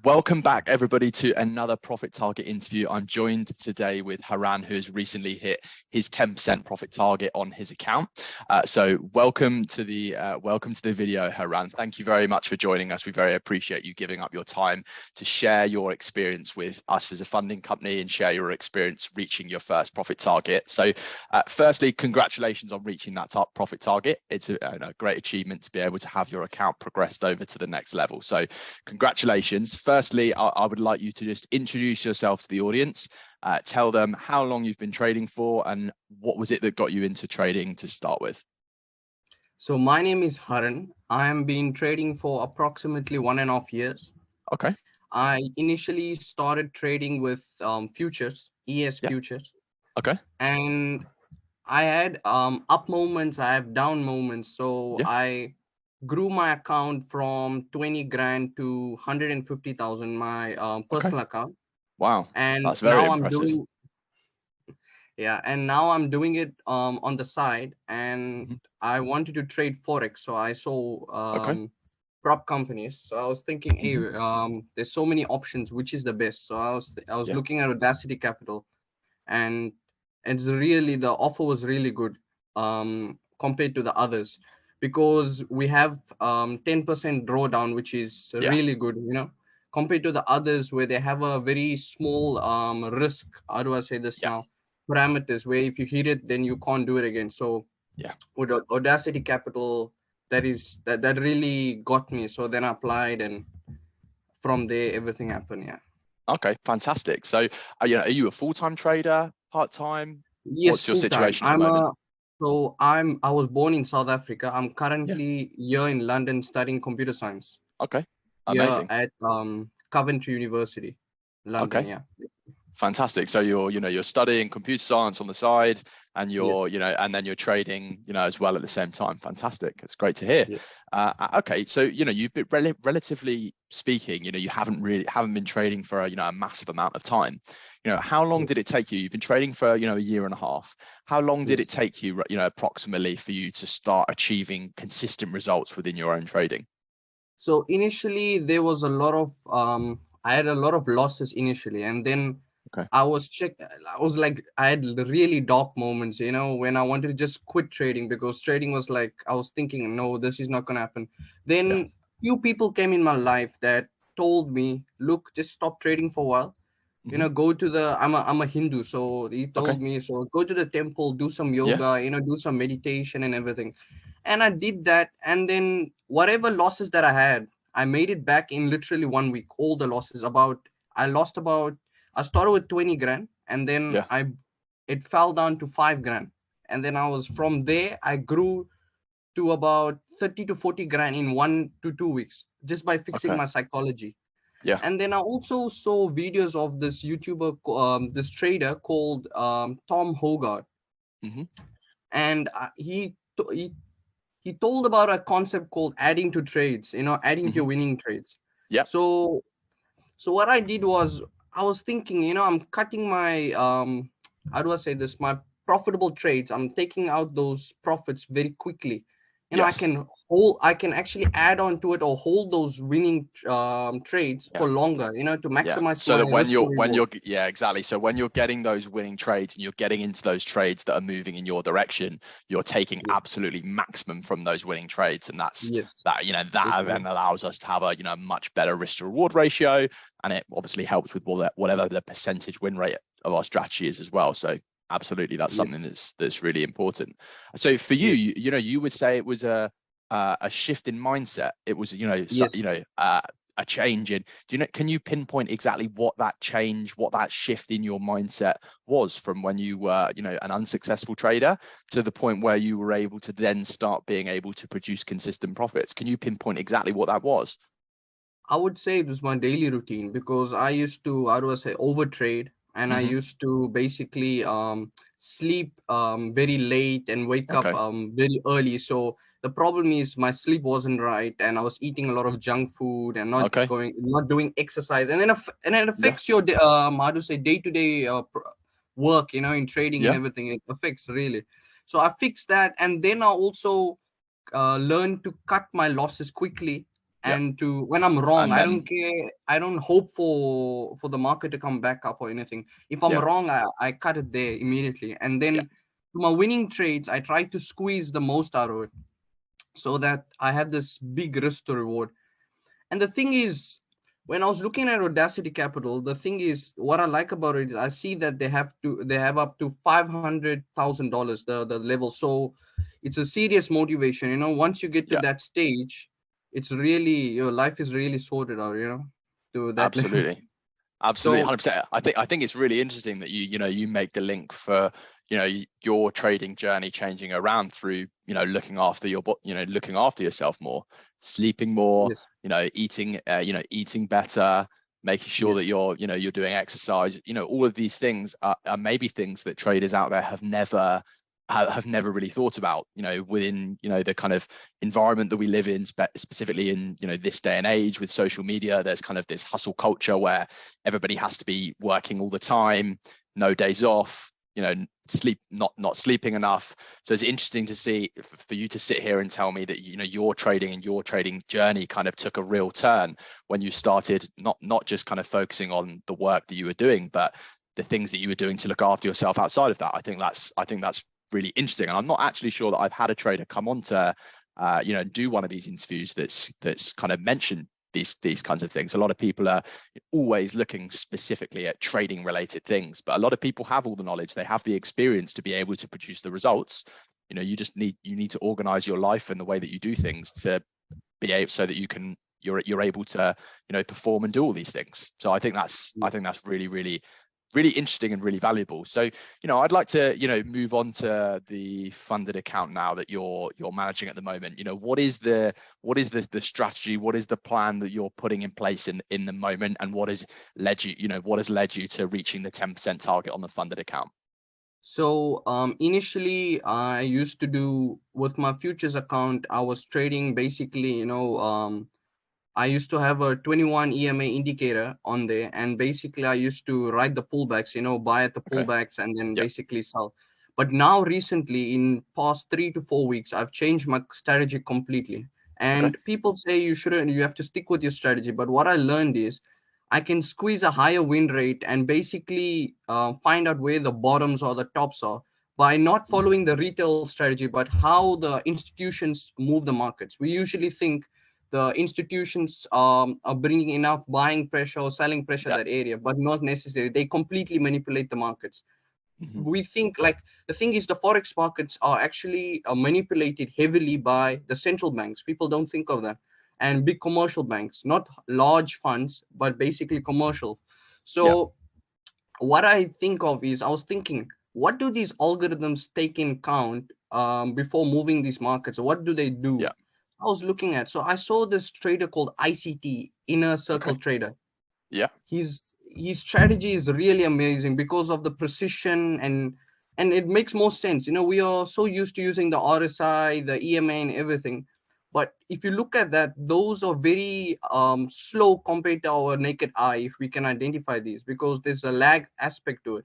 Welcome back, everybody, to another Profit Target interview. I'm joined today with Haran, who has recently hit his 10% profit target on his account. So welcome to the video, Haran. Thank you very much for joining us. We very appreciate you giving up your time to share your experience with us as a funding company and share your experience reaching your first profit target. So firstly, congratulations on reaching that top profit target. It's a great achievement to be able to have your account progressed over to the next level. So congratulations. Firstly, I would like you to just introduce yourself to the audience, tell them how long you've been trading for and what was it that got you into trading to start with. So my name is Haran. I have been trading for approximately 1.5 years. Okay. I initially started trading with futures, futures. Okay. And I had up moments, I have down moments. So I grew my account from 20 grand to 150,000, my personal account. Wow. And that's very impressive. Now I'm doing it on the side, and I wanted to trade Forex. So I saw prop companies. So I was thinking, hey, there's so many options, which is the best? So I was looking at AudaCity Capital, and the offer was really good compared to the others, because we have 10% drawdown, which is really good, compared to the others where they have a very small risk. How do I say this now? Parameters where if you hit it, then you can't do it again. So with AudaCity Capital, that really got me. So then I applied, and from there everything happened. Okay, fantastic. So are you a full-time trader, part-time? Yes. What's your situation at the moment? I was born in South Africa. I'm currently here in London studying computer science. Okay, amazing. Here at Coventry University, London. Fantastic. So you're studying computer science on the side, and and then you're trading, as well at the same time. Fantastic. It's great to hear. Okay. So, you've been relatively speaking, you haven't been trading for a massive amount of time. How long did it take you? You've been trading for, a year and a half. How long did it take you, approximately for you to start achieving consistent results within your own trading? So initially there was a lot of, I had a lot of losses initially, and then I had really dark moments, when I wanted to just quit trading, because trading was like, I was thinking, no, this is not going to happen. Then few people came in my life that told me, look, just stop trading for a while. Go to I'm a Hindu. So he told me, so go to the temple, do some yoga, do some meditation and everything. And I did that. And then whatever losses that I had, I made it back in literally 1 week. All the losses I started with 20 grand, and then it fell down to 5 grand. And then from there, I grew to about 30 to 40 grand in 1 to 2 weeks, just by fixing my psychology. And then I also saw videos of this YouTuber, this trader called Tom Hogarth. And he told about a concept called adding to trades, adding to your winning trades. So what I did was, I was thinking, I'm cutting my, how do I say this? My profitable trades. I'm taking out those profits very quickly. I can actually add on to it or hold those winning trades for longer, to maximize. So that when you're exactly. So when you're getting those winning trades and you're getting into those trades that are moving in your direction, you're taking absolutely maximum from those winning trades, and that then allows us to have a much better risk to reward ratio, and it obviously helps with whatever the percentage win rate of our strategy is as well. So absolutely, that's something that's really important. So for you, you would say it was a shift in mindset. It was a change in. Can you pinpoint exactly what that change, what that shift in your mindset was from when you were an unsuccessful trader to the point where you were able to then start being able to produce consistent profits? Can you pinpoint exactly what that was? I would say it was my daily routine, because I used to, how do I say, overtrade. And I used to basically sleep very late and wake up very early. So the problem is my sleep wasn't right, and I was eating a lot of junk food and not doing exercise, and then it affects your how to say, day-to-day work, in trading and everything. It affects really. So I fixed that, and then I also learned to cut my losses quickly. And to when I'm wrong, And I then, don't care. I don't hope for the market to come back up or anything. If I'm wrong, I cut it there immediately. And then to my winning trades, I try to squeeze the most out of it so that I have this big risk to reward. And the thing is, when I was looking at AudaCity Capital, the thing is, what I like about it is I see that they have up to $500,000 the level. So it's a serious motivation. You know, once you get to that stage, it's really your life is really sorted out. You know, to that level. Absolutely, 100%. I think it's really interesting that you make the link for your trading journey changing around through looking after looking after yourself more, sleeping more, eating eating better, making sure that you're doing exercise. All of these things are maybe things that traders out there have never really thought about, within, the kind of environment that we live in, specifically in, this day and age with social media. There's kind of this hustle culture where everybody has to be working all the time, no days off, not sleeping enough. So it's interesting to see, for you to sit here and tell me that, your trading and your trading journey kind of took a real turn when you started not just kind of focusing on the work that you were doing, but the things that you were doing to look after yourself outside of that. I think that's really interesting. And I'm not actually sure that I've had a trader come on to do one of these interviews that's kind of mentioned these kinds of things. A lot of people are always looking specifically at trading related things, but a lot of people have all the knowledge, they have the experience to be able to produce the results. You just need to organize your life and the way that you do things to be able, so that you're able to perform and do all these things. So I think that's really interesting and really valuable. So, I'd like to, move on to the funded account now that you're managing at the moment. What is the strategy? What is the plan that you're putting in place in the moment? And what has led you to reaching the 10% target on the funded account? So initially I used to do with my futures account, I was trading basically, I used to have a 21 EMA indicator on there, and basically I used to ride the pullbacks, buy at the pullbacks and then basically sell. But now recently, in past 3 to 4 weeks, I've changed my strategy completely. And people say you have to stick with your strategy. But what I learned is I can squeeze a higher win rate and basically find out where the bottoms or the tops are by not following the retail strategy, but how the institutions move the markets. We usually think the institutions are bringing enough buying pressure or selling pressure that area, but not necessarily. They completely manipulate the markets. We think, like, the thing is, the Forex markets are actually manipulated heavily by the central banks. People don't think of that. And big commercial banks, not large funds, but basically commercial. So what I think of is, I was thinking, what do these algorithms take in count before moving these markets? What do they do? I was looking at, so I saw this trader called ICT, Inner Circle Trader. His strategy is really amazing because of the precision, and it makes more sense. We are so used to using the RSI, the EMA and everything, but if you look at that, those are very slow compared to our naked eye, if we can identify these, because there's a lag aspect to it.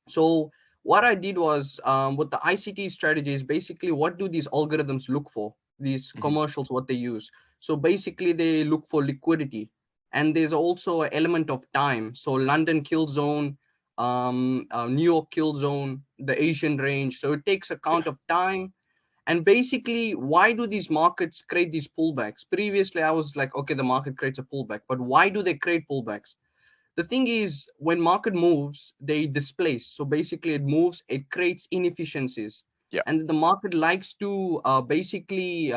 So what I did was, with the ICT strategies, basically what do these algorithms look for? These commercials, what they use. So basically they look for liquidity, and there's also an element of time. So London kill zone, New York kill zone, the Asian range. So it takes account of time. And basically, why do these markets create these pullbacks? Previously I was like, okay, the market creates a pullback, but why do they create pullbacks? The thing is, when market moves, they displace. So basically it moves, it creates inefficiencies. And the market likes to basically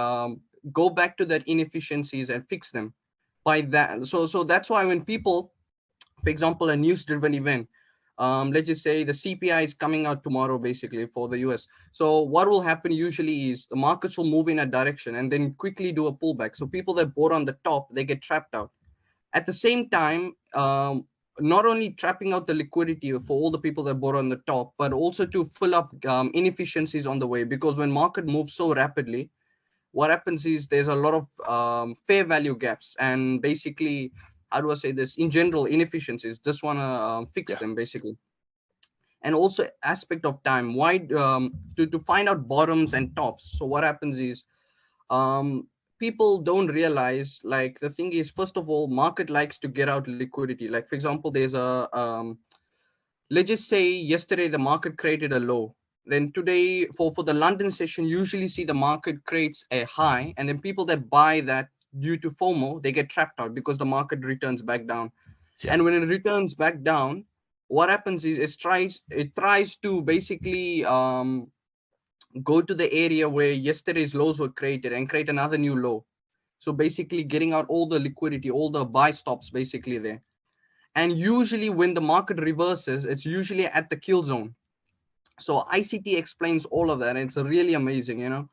go back to that inefficiencies and fix them by that. So that's why when people, for example, a news driven event, let's just say the CPI is coming out tomorrow, basically for the US. So what will happen usually is the markets will move in a direction and then quickly do a pullback. So people that bought on the top, they get trapped out. At the same time, not only trapping out the liquidity for all the people that bought on the top, but also to fill up inefficiencies on the way. Because when market moves so rapidly, what happens is there's a lot of fair value gaps, and basically, how do I say this? In general, inefficiencies. Just want to fix them basically. And also aspect of time. Why to find out bottoms and tops? So what happens is, people don't realize, like, the thing is, first of all, market likes to get out liquidity. Like, for example, there's a let's just say yesterday the market created a low. Then today, for the London session, usually see the market creates a high, and then people that buy that due to FOMO, they get trapped out because the market returns back down. Yeah. And when it returns back down, what happens is it tries to basically go to the area where yesterday's lows were created and create another new low. So basically getting out all the liquidity, all the buy stops basically there. And usually when the market reverses, it's usually at the kill zone. So ICT explains all of that. And it's really amazing, you know.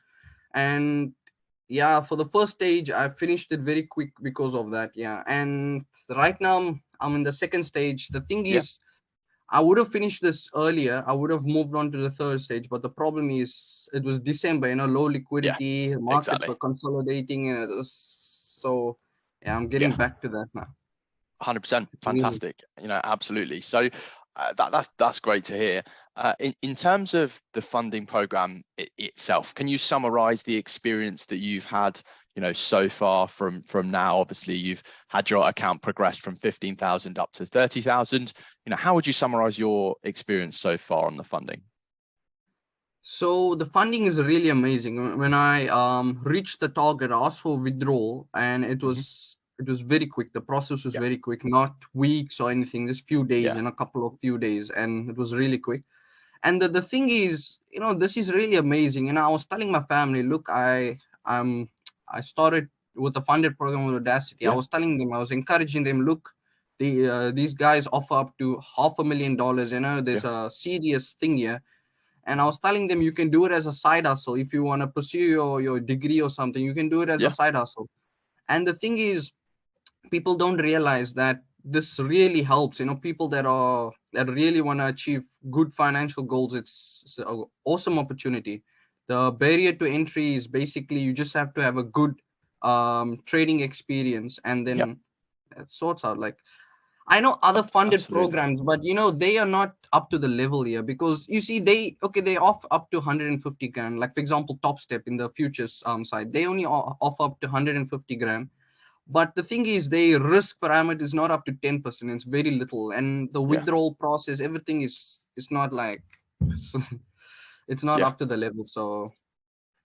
And yeah, for the first stage, I finished it very quick because of that. Yeah. And right now I'm in the second stage. The thing is, I would have finished this earlier. I would have moved on to the third stage, but the problem is it was December, you know, low liquidity, markets were consolidating, and so yeah, I'm getting back to that now. 100%, fantastic. You know, absolutely. So that's great to hear. In terms of the funding program itself, can you summarize the experience that you've had, you know, so far from now? Obviously, you've had your account progress from 15,000 up to 30,000. You know, how would you summarize your experience so far on the funding? So the funding is really amazing. When I reached the target, I asked for withdrawal, and it was very quick. The process was very quick, not weeks or anything, just few days, in a couple of few days, and it was really quick. And the thing is, you know, this is really amazing. And I was telling my family, look, I started with a funded program with AudaCity. I was telling them, I was encouraging them, look, these guys offer up to $500,000. You know, there's a serious thing here. And I was telling them, you can do it as a side hustle. If you want to pursue your degree or something, you can do it as a side hustle. And the thing is, people don't realize that this really helps, you know, people that really want to achieve good financial goals. It's an awesome opportunity. The barrier to entry is basically you just have to have a good trading experience, and then it sorts out. Like, I know other funded programs, but you know, they are not up to the level here, because you see they offer up to 150 grand. Like, for example, Top Step in the futures side, they only offer up to 150 grand. But the thing is, the risk parameter is not up to 10%. It's very little. And the withdrawal process, everything is not like, it's not up to the level. So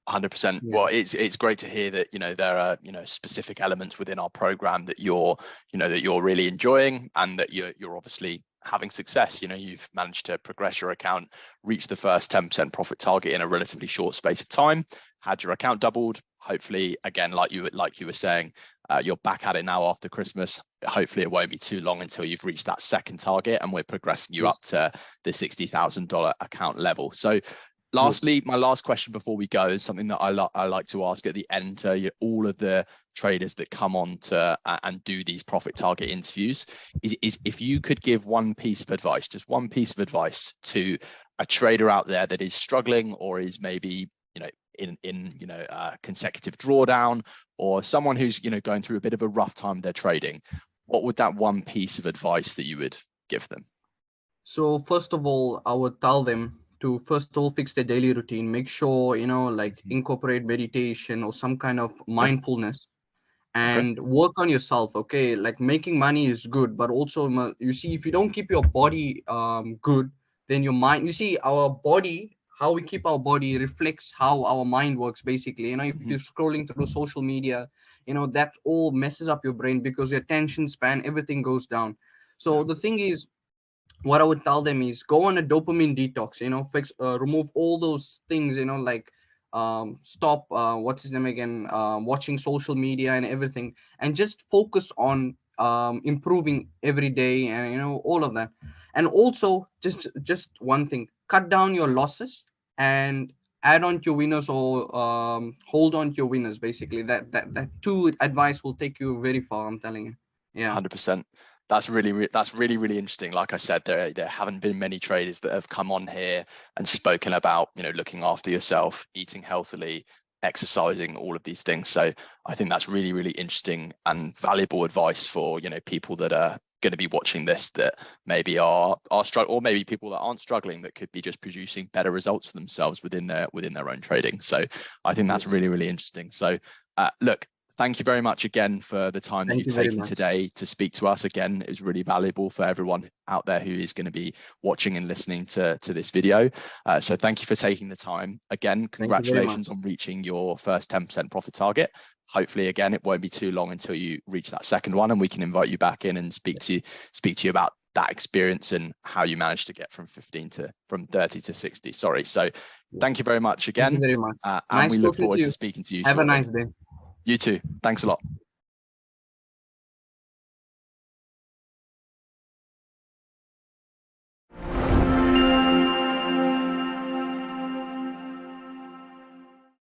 100%. Well, it's great to hear that, you know, there are, you know, specific elements within our program that you're really enjoying, and that you're obviously having success. You know, you've managed to progress your account, reach the first 10% profit target in a relatively short space of time, had your account doubled. Hopefully, again, like you were saying, you're back at it now after Christmas. Hopefully it won't be too long until you've reached that second target, and we're progressing you up to the $60,000 account level. So lastly, my last question before we go is something that I like to ask at the end to all of the traders that come on to and do these profit target interviews, is if you could give one piece of advice, just one piece of advice to a trader out there that is struggling, or is maybe, you know, in consecutive drawdown, or someone who's, you know, going through a bit of a rough time with their trading, what would that one piece of advice that you would give them? So first of all, I would tell them to first of all fix their daily routine. Make sure, you know, like incorporate meditation or some kind of mindfulness, and work on yourself. Okay, like making money is good, but also you see, if you don't keep your body good, then your mind, you see, our body, how we keep our body reflects how our mind works basically. You know, if you're scrolling through social media, you know, that all messes up your brain, because your attention span, everything goes down. So the thing is, what I would tell them is go on a dopamine detox, you know, remove all those things, you know, like stop what's his name again, watching social media and everything, and just focus on improving every day, and you know, all of that. And also just one thing, cut down your losses and add on to your winners, or hold on to your winners basically. That two advice will take you very far, I'm telling you. 100%. That's really interesting. Like I said, there haven't been many traders that have come on here and spoken about, you know, looking after yourself, eating healthily, exercising, all of these things. So I think that's really interesting and valuable advice for, you know, people that are going to be watching this, that maybe are struggling, or maybe people that aren't struggling, that could be just producing better results for themselves within their own trading. So I think that's really interesting. So look, thank you very much again for the time that you've taken today to speak to us. Again, it was really valuable for everyone out there who is going to be watching and listening to this video. So thank you for taking the time. Again, congratulations on reaching your first 10% profit target. Hopefully, again, it won't be too long until you reach that second one, and we can invite you back in and speak to you about that experience and how you managed to get from 30 to 60. Sorry. So thank you very much again. Thank you very much. And we look forward to speaking to you Have shortly. a nice day. You too. Thanks a lot.